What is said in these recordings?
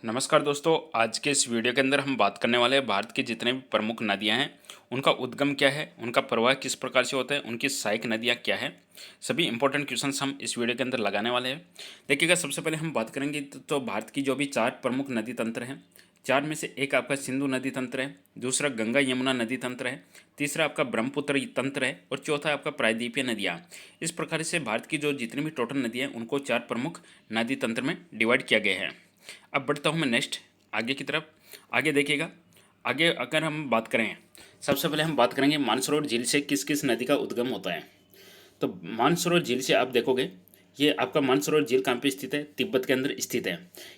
नमस्कार दोस्तों, आज के इस वीडियो के अंदर हम बात करने वाले हैं भारत की जितने भी प्रमुख नदियां हैं उनका उद्गम क्या है, उनका प्रवाह किस प्रकार से होता है, उनकी सहायक नदियां क्या है। सभी इंपॉर्टेंट क्वेश्चंस हम इस वीडियो के अंदर लगाने वाले हैं। देखिएगा, सबसे पहले हम बात करेंगे तो भारत की जो भी 4 प्रमुख नदी तंत्र हैं, 4 में से एक आपका सिंधु नदी तंत्र है, दूसरा गंगा यमुना नदी तंत्र है, तीसरा आपका ब्रह्मपुत्र तंत्र है और चौथा आपका प्रायद्वीपीय नदियाँ। इस प्रकार से भारत की जो जितनी भी टोटल नदियाँ हैं उनको 4 प्रमुख नदी तंत्र में डिवाइड किया गया है। अब बढ़ता हूँ मैं नेक्स्ट आगे की तरफ। आगे देखिएगा, आगे अगर हम बात करें, सबसे पहले हम बात करेंगे मानसरोवर झील से किस किस नदी का उद्गम होता है। तो मानसरोवर झील से आप देखोगे, ये आपका मानसरोवर झील कहाँ पे स्थित है, तिब्बत के अंदर स्थित है।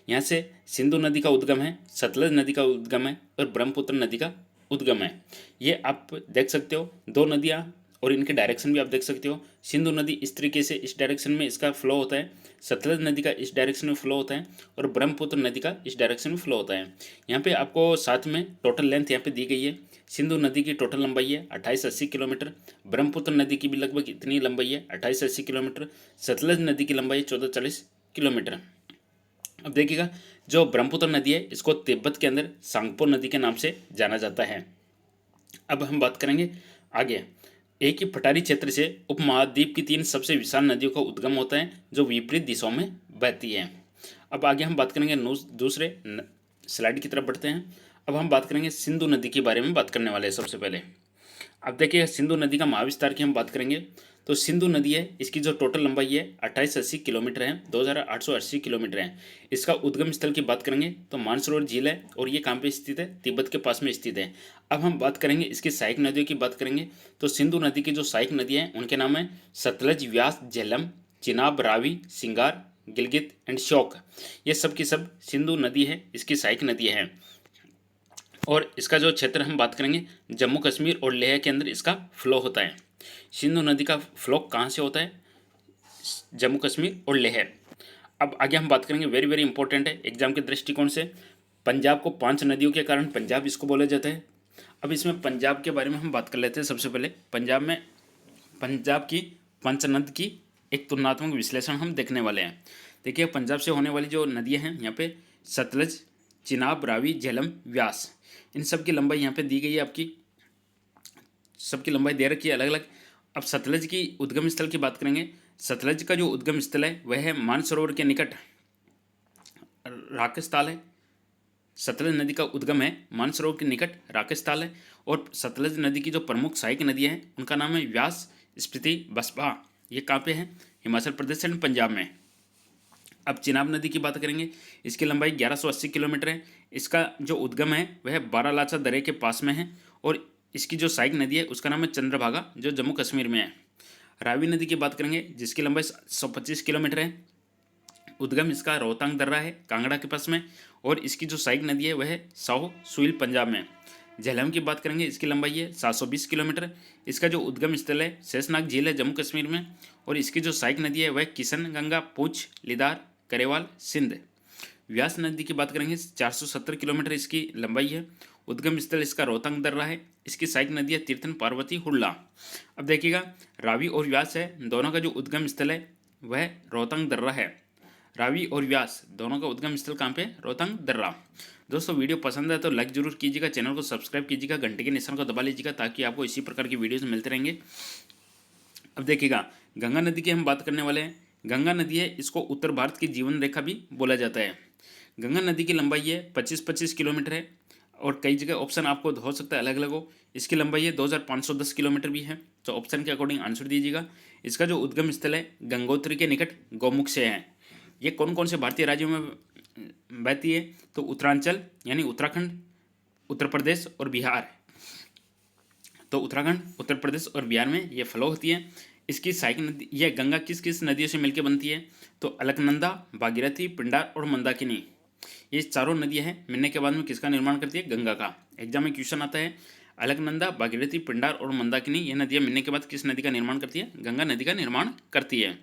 यहाँ से सिंधु नदी का उद्गम है, सतलज नदी का उद्गम है और ब्रह्मपुत्र नदी का उद्गम है। ये आप देख सकते हो, दो नदियाँ और इनके डायरेक्शन भी आप देख सकते हो। सिंधु नदी इस तरीके से इस डायरेक्शन में इसका फ्लो होता है, सतलज नदी का इस डायरेक्शन में फ्लो होता है और ब्रह्मपुत्र नदी का इस डायरेक्शन में फ्लो होता है। यहाँ पे आपको साथ में टोटल लेंथ यहाँ पे दी गई है। सिंधु नदी की टोटल लंबाई है 2880 किलोमीटर, ब्रह्मपुत्र नदी की भी लगभग इतनी लंबाई है 2880 किलोमीटर, सतलज नदी की लंबाई है 1440 किलोमीटर। अब देखिएगा, जो ब्रह्मपुत्र नदी है इसको तिब्बत के अंदर सांगपो नदी के नाम से जाना जाता है। अब हम बात करेंगे आगे, एक ही पठारी क्षेत्र से उपमहाद्वीप की 3 सबसे विशाल नदियों का उद्गम होता है जो विपरीत दिशाओं में बहती है। अब आगे हम बात करेंगे दूसरे स्लाइड की तरफ बढ़ते हैं। अब हम बात करेंगे सिंधु नदी के बारे में बात करने वाले हैं सबसे पहले। अब देखिए, सिंधु नदी का महाविस्तार की हम बात करेंगे तो सिंधु नदी है, इसकी जो टोटल लंबाई है 2880 किलोमीटर है, 2880 किलोमीटर है। इसका उद्गम स्थल की बात करेंगे तो मानसरोवर झील है और ये कहाँ पे स्थित है, तिब्बत के पास में स्थित है। अब हम बात करेंगे इसकी सहायक नदियों की बात करेंगे तो सिंधु नदी की जो सहायक नदियाँ हैं उनके नाम है सतलज, व्यास, झेलम, चिनाब, रावी, सिंगार, गिलगित एंड श्योक। ये सब की सब सिंधु नदी है, इसकी सहायक नदियाँ हैं। और इसका जो क्षेत्र हम बात करेंगे, जम्मू कश्मीर और लेह के अंदर इसका फ्लो होता है। सिंधु नदी का फ्लो कहाँ से होता है, जम्मू कश्मीर और लेह। अब आगे हम बात करेंगे, वेरी वेरी इंपॉर्टेंट है एग्जाम के दृष्टिकोण से। पंजाब को 5 नदियों के कारण पंजाब इसको बोला जाता है। अब इसमें पंजाब के बारे में हम बात कर लेते हैं। सबसे पहले पंजाब की पंचनद की एक तुलनात्मक विश्लेषण हम देखने वाले हैं। देखिए, पंजाब से होने वाली जो नदियाँ हैं यहाँ पे सतलज, चिनाब, रावी, झेलम, व्यास, इन सब की लंबाई यहाँ पे दी गई है। आपकी सबकी लंबाई दे रखी है अलग अलग। अब सतलज की उद्गम स्थल की बात करेंगे। सतलज का जो उद्गम स्थल है वह है मानसरोवर के निकट राकेश ताल है। सतलज नदी का उद्गम है मानसरोवर के निकट राकेश ताल है। और सतलज नदी की जो प्रमुख सहायक नदियाँ हैं उनका नाम है व्यास, स्पीति, बसपा। ये कहाँ पे है, हिमाचल प्रदेश एंड पंजाब में। अब चिनाब नदी की बात करेंगे, इसकी लंबाई 1180 किलोमीटर है। इसका जो उद्गम है वह बारालाचा दर्रे के पास में है और इसकी जो सहायक नदी है उसका नाम है चंद्रभागा, जो जम्मू कश्मीर में है। रावी नदी की बात करेंगे जिसकी लंबाई 125 किलोमीटर है। उद्गम इसका रोहतांग दर्रा है, कांगड़ा के पास में, और इसकी जो सहायक नदी है वह है साहो सुइल, पंजाब में। झेलम की बात करेंगे, इसकी लंबाई है 720 किलोमीटर। इसका जो उद्गम स्थल है शेषनाग झील है, जम्मू कश्मीर में, और इसकी जो सहायक नदी है वह किशन गंगा, पूंछ, लिदार, करेवाल, सिंध। व्यास नदी की बात करेंगे, 470 किलोमीटर इसकी लंबाई है। उद्गम स्थल इसका रोहतांग दर्रा है। इसकी सहायक नदियाँ तीर्थन, पार्वती, हुड्ला। अब देखिएगा, रावी और व्यास है, दोनों का जो उद्गम स्थल है वह रोहतांग दर्रा है। रावी और व्यास दोनों का उद्गम स्थल कहाँ पे, रोहतांग दर्रा। दोस्तों, वीडियो पसंद है तो लाइक जरूर कीजिएगा, चैनल को सब्सक्राइब कीजिएगा, घंटे के निशान को दबा लीजिएगा ताकि आपको इसी प्रकार की वीडियोस मिलते रहेंगे। अब देखिएगा, गंगा नदी की हम बात करने वाले हैं। गंगा नदी है, इसको उत्तर भारत की जीवन रेखा भी बोला जाता है। गंगा नदी की लंबाई है 25-25 किलोमीटर है और कई जगह ऑप्शन आपको हो सकता है अलग अलग हो। इसकी लंबाई है 2510 किलोमीटर भी है, तो ऑप्शन के अकॉर्डिंग आंसर दीजिएगा। इसका जो उद्गम स्थल है गंगोत्री के निकट गौमुख से है। ये कौन कौन से भारतीय राज्यों में बहती है, तो उत्तरांचल यानी उत्तराखंड, उत्तर प्रदेश और बिहार। तो उत्तराखंड, उत्तर प्रदेश और बिहार में ये फ्लो होती है। इसकी सहायक नदी, यह गंगा किस किस नदियों से मिलकर बनती है, तो अलकनंदा, भागीरथी, पिंडार और मंदाकिनी। ये चारों नदियां हैं, मिलने के बाद में किसका निर्माण करती है, गंगा का। एग्जाम में क्वेश्चन आता है, अलकनंदा, भागीरथी, पिंडार और मंदाकिनी ये नदियां मिलने के बाद किस नदी का निर्माण करती है, गंगा नदी का निर्माण करती है।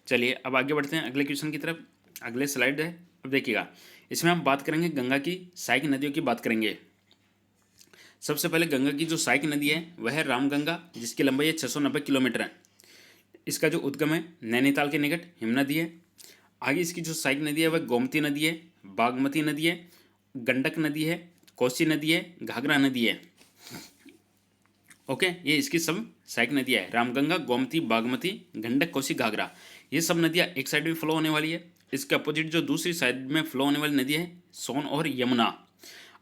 चलिए अब आगे बढ़ते हैं अगले क्वेश्चन की तरफ। अगले स्लाइड है। अब देखिएगा, इसमें हम बात करेंगे गंगा की सहायक नदियों की बात करेंगे। सबसे पहले गंगा की जो सहायक नदी है वह है रामगंगा, जिसकी लंबाई है 690 किलोमीटर है। इसका जो उद्गम है नैनीताल के निकट हिमनदी है। आगे इसकी जो सहायक नदी है वह गोमती नदी है, बागमती नदी है, गंडक नदी है, कोसी नदी है, घाघरा नदी है। ओके, ये इसकी सब सहायक नदियाँ है। रामगंगा, गोमती, बागमती, गंडक, कोसी, घाघरा, ये सब नदियाँ एक साइड में फ्लो होने वाली है। इसके अपोजिट जो दूसरी साइड में फ्लो होने वाली नदी है सोन और यमुना।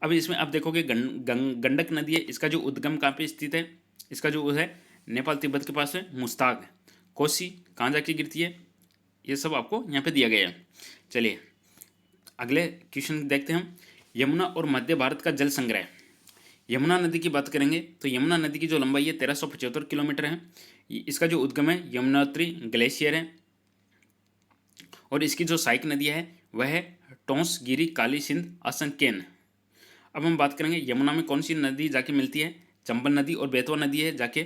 अब इसमें आप देखोगे गंडक नदी है, इसका जो उद्गम कहाँ पे स्थित है, इसका जो है नेपाल तिब्बत के पास है, मुस्ताक। कोसी कहाँ जाके गिरती है, ये सब आपको यहाँ पे दिया गया है। चलिए अगले क्वेश्चन देखते हैं हम। यमुना और मध्य भारत का जल संग्रह। यमुना नदी की बात करेंगे तो यमुना नदी की जो लंबाई है 1375 किलोमीटर है। इसका जो उद्गम है यमुनोत्री ग्लेशियर है और इसकी जो सहायक नदियाँ है वह है टोंस, गिरी, काली, सिंध, असम, केन। अब हम बात करेंगे यमुना में कौन सी नदी जाके मिलती है। चंबल नदी और बेतवा नदी है जाके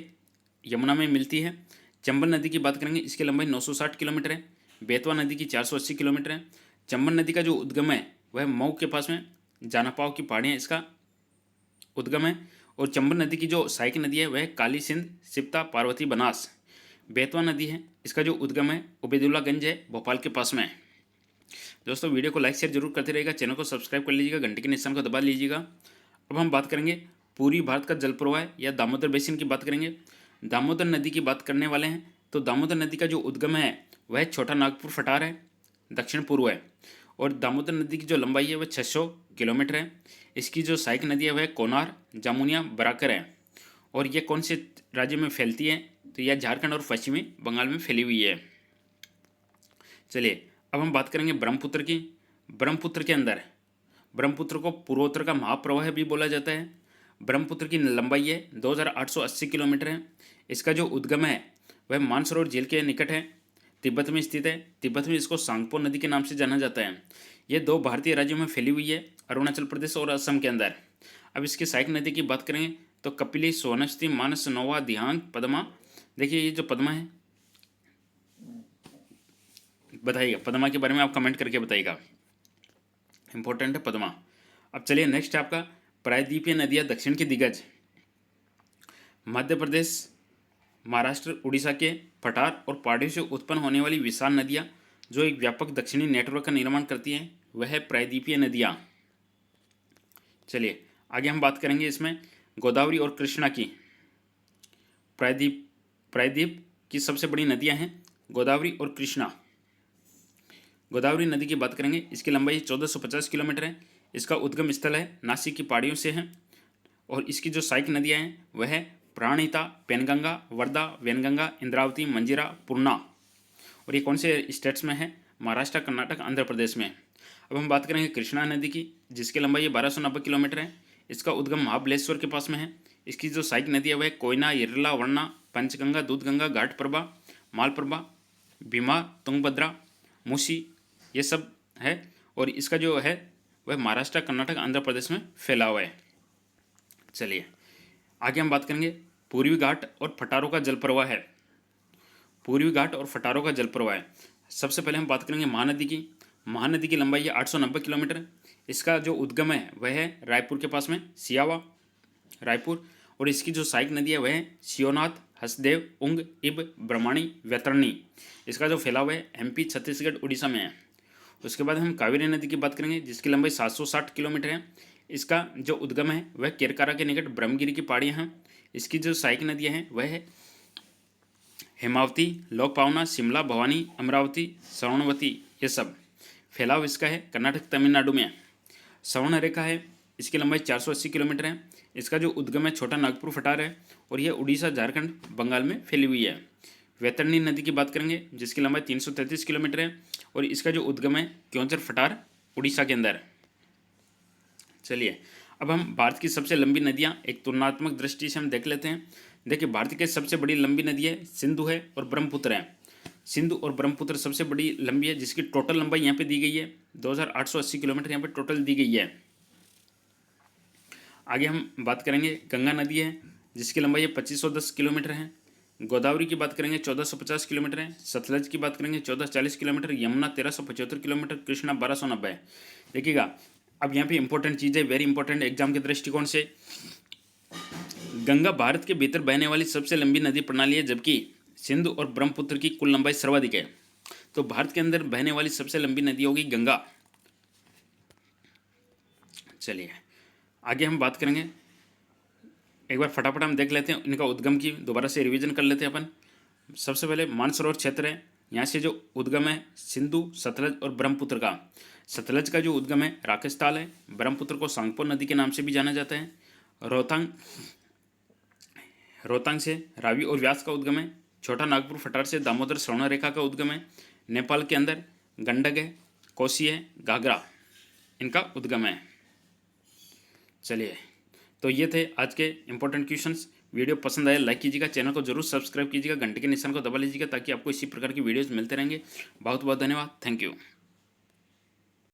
यमुना में मिलती है। चंबल नदी की बात करेंगे, इसकी लंबाई 960 किलोमीटर है। बेतवा नदी की 480 किलोमीटर है। चंबल नदी का जो उद्गम है वह मऊ के पास में जानापाव की पहाड़ियाँ इसका उद्गम है। और चंबल नदी की जो सहायक नदी है वह काली, सिंध, सिप्ता, पार्वती, बनास। बेतवा नदी है, इसका जो उद्गम है उबैदुल्लागंज है, भोपाल के पास में है। दोस्तों वीडियो को लाइक शेयर जरूर करते रहेगा, चैनल को सब्सक्राइब कर लीजिएगा, घंटे के निशान को दबा लीजिएगा। अब हम बात करेंगे पूर्वी भारत का जल प्रवाह या दामोदर बेसिन की बात करेंगे। दामोदर नदी की बात करने वाले हैं तो दामोदर नदी का जो उद्गम है वह छोटा नागपुर फटार है, दक्षिण पूर्व है। और दामोदर नदी की जो लंबाई है वह 600 किलोमीटर है। इसकी जो सहायक नदी है वह कोनार, जामुनिया, बराकर है। और ये कौन से राज्य में फैलती है तो यह झारखंड और पश्चिमी बंगाल में फैली हुई है। चलिए अब हम बात करेंगे ब्रह्मपुत्र की। ब्रह्मपुत्र के अंदर ब्रह्मपुत्र को पूर्वोत्तर का महाप्रवाह भी बोला जाता है। ब्रह्मपुत्र की लंबाई है 2880 किलोमीटर है। इसका जो उद्गम है वह मानसरोवर झील के निकट है, तिब्बत में स्थित है। तिब्बत में इसको सांगपो नदी के नाम से जाना जाता है। ये दो भारतीय राज्यों में फैली हुई है, अरुणाचल प्रदेश और असम के अंदर। अब इसकी सहायक नदी की बात करेंगे तो कपिली, सोनस्ती, मानस, नोवा, दिहांग, पद्मा। देखिए ये जो पद्मा है, बताइएगा पद्मा के बारे में आप कमेंट करके बताइएगा, इंपॉर्टेंट है पद्मा। अब चलिए नेक्स्ट आपका प्रायद्वीपीय नदियाँ दक्षिण के दिग्गज। मध्य प्रदेश, महाराष्ट्र, उड़ीसा के पठार और पहाड़ियों से उत्पन्न होने वाली विशाल नदियाँ जो एक व्यापक दक्षिणी नेटवर्क का निर्माण करती हैं वह है प्रायद्वीपीय नदियाँ। चलिए आगे हम बात करेंगे इसमें गोदावरी और कृष्णा की। प्रायद्वीप की सबसे बड़ी नदियाँ हैं गोदावरी और कृष्णा। गोदावरी नदी की बात करेंगे, इसकी लंबाई 1450 किलोमीटर है। इसका उद्गम स्थल है नासिक की पहाड़ियों से है। और इसकी जो सहायक नदियाँ हैं वह है प्राणहिता, पेनगंगा, वर्धा, वैनगंगा, इंद्रावती, मंजीरा, पूर्णा। और ये कौन से स्टेट्स में है, महाराष्ट्र, कर्नाटक, आंध्र प्रदेश में। अब हम बात करेंगे कृष्णा नदी की, जिसकी लंबाई 1290 किलोमीटर है। इसका उद्गम महाबलेश्वर के पास में है। इसकी जो सहायक नदी है वह कोयना, येरला, वर्णा, पंचगंगा, दूधगंगा, घाटप्रभा, मालप्रभा, भीमा, तुंगभद्रा, मूसी, ये सब है। और इसका जो है वह महाराष्ट्र, कर्नाटक, आंध्र प्रदेश में फैला हुआ है। चलिए आगे हम बात करेंगे पूर्वी घाट और फटारों का जल प्रवाह है। पूर्वी घाट और फटारों का जल प्रवाह है। सबसे पहले हम बात करेंगे महानदी की। महानदी की लंबाई है 890 किलोमीटर। इसका जो उद्गम है वह है रायपुर के पास में, सियावा, रायपुर। और इसकी जो सहायक नदी है वह है शिवनाथ, हसदेव, उंग, इब, ब्रह्मणी, वैतरणी। इसका जो फैलाव है एमपी, छत्तीसगढ़, उड़ीसा में है। उसके बाद हम कावेरी नदी की बात करेंगे, जिसकी लंबाई 760 किलोमीटर है। इसका जो उद्गम है वह केरकारा के निकट ब्रह्मगिरी की पहाड़ियाँ हैं। इसकी जो सहायक नदियाँ हैं वह है हेमावती, लोकपावना, शिमला, भवानी, अमरावती, श्रवणवती। ये सब फैलाव इसका है कर्नाटक, तमिलनाडु में। श्रवण रेखा है, इसकी लंबाई 480 किलोमीटर है। इसका जो उद्गम है छोटा नागपुर फटार है और यह उड़ीसा, झारखंड, बंगाल में फैली हुई है। वैतरणी नदी की बात करेंगे, जिसकी लंबाई 333 किलोमीटर है और इसका जो उद्गम है क्योंचर फटार, उड़ीसा के अंदर। चलिए अब हम भारत की सबसे लंबी नदियाँ एक तुलनात्मक दृष्टि से हम देख लेते हैं। देखिए भारत की सबसे बड़ी लंबी नदी है सिंधु है और ब्रह्मपुत्र है। सिंधु और ब्रह्मपुत्र सबसे बड़ी लंबी है, जिसकी टोटल लंबाई यहाँ पे दी गई है 2880 किलोमीटर यहाँ पे टोटल दी गई है। आगे हम बात करेंगे गंगा नदी है, जिसकी लंबाई है 2510 किलोमीटर है। गोदावरी की बात करेंगे 1450 किलोमीटर है। सतलज की बात करेंगे 1440 किलोमीटर। यमुना 1375 किलोमीटर। कृष्णा 1290 है। देखिएगा अब यहाँ पे इंपॉर्टेंट चीज़ है, वेरी इंपॉर्टेंट एग्जाम के दृष्टिकोण से। गंगा भारत के भीतर बहने वाली सबसे लंबी नदी प्रणाली है, जबकि सिंधु और ब्रह्मपुत्र की कुल लंबाई सर्वाधिक है। तो भारत के अंदर बहने वाली सबसे लंबी नदी होगी गंगा। चलिए आगे हम बात करेंगे, एक बार फटाफट हम देख लेते हैं इनका उद्गम की, दोबारा से रिवीजन कर लेते हैं अपन। सबसे पहले मानसरोवर क्षेत्र है, यहाँ से जो उद्गम है सिंधु, सतलज और ब्रह्मपुत्र का। सतलज का जो उद्गम है राकेश ताल है, ब्रह्मपुत्र को सांगपो नदी के नाम से भी जाना जाता है। रोहतांग से रावी और व्यास का उद्गम है। छोटा नागपुर फटार से दामोदर श्रवण रेखा का उद्गम है। नेपाल के अंदर गंडक है, कोसी है, घाघरा इनका उद्गम है। चलिए तो ये थे आज के इंपॉर्टेंट क्वेश्चंस। वीडियो पसंद आया लाइक कीजिएगा, चैनल को जरूर सब्सक्राइब कीजिएगा, घंटे के निशान को दबा लीजिएगा ताकि आपको इसी प्रकार की वीडियोस मिलते रहेंगे। बहुत बहुत धन्यवाद, थैंक यू।